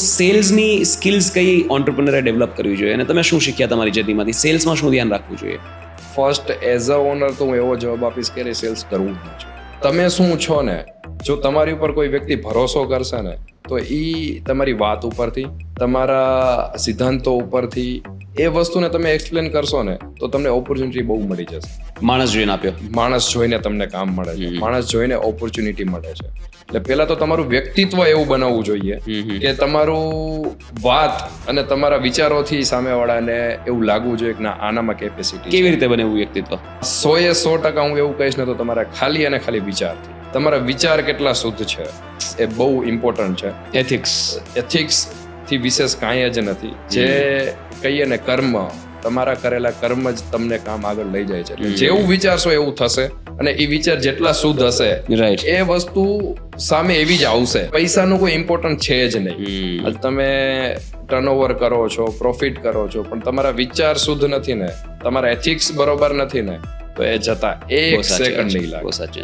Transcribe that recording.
સેલ્સની skills કઈ ઓન્ટરપ્રિનરે develop કરવી જોઈએ અને તમે શું શીખ્યા તમારી જર્નીમાંથી? સેલ્સમાં શું ધ્યાન રાખવું જોઈએ? ફર્સ્ટ એઝ અ ઓનર તો હું એવો જવાબ આપીશ કે સેલ્સ કરવું જ ન જોઈએ. તમે શું છો ને, જો તમારી ઉપર કોઈ વ્યક્તિ ભરોસો કરશે ને તો એ તમારી વાત ઉપરથી, તમારા સિદ્ધાંતો ઉપરથી એ વસ્તુને તમે એક્સપ્લેન કરશો ને તો તમને ઓપોર્ચ્યુનિટી બહુ મળી જશે. માણસ જોઈને આપ્યો, માણસ જોઈને તમને કામ મળે છે, માણસ જોઈને ઓપોર્ચ્યુનિટી મળે છે. એટલે પહેલા તો તમારું વ્યક્તિત્વ એવું બનાવવું જોઈએ કે તમારું વાત અને તમારા વિચારોથી સામેવાળાને એવું લાગવું જોઈએ કે ના, આનામાં કેપેસિટી. કેવી રીતે બને એવું વ્યક્તિત્વ? 100% હું એવું કહીશ ને તો તમારા ખાલી અને ખાલી વિચારથી. તમારા વિચાર કેટલા શુદ્ધ છે એ બહુ ઇમ્પોર્ટન્ટ છે. એથિક્સ થી વિશેષ કાંઈ જ નથી. જે કહીએ ને કર્મ, તમારા કરેલા કર્મ જ તમને કામ આગળ લઈ જાય છે. એટલે જેવું વિચારશો એવું થશે અને એ વિચાર જેટલા શુદ્ધ હશે રાઈટ, એ વસ્તુ સામે એવી જ આવશે. પૈસાનું કોઈ ઇમ્પોર્ટન્ટ છે જ નહીં. તમે ટર્નઓવર કરો છો, પ્રોફિટ કરો છો, પણ તમારા વિચાર શુદ્ધ નથી ને, તમારા એથિક્સ બરોબર નથી ને, તો એ જતા એક સેકન્ડ નહીં લાગે. સાચે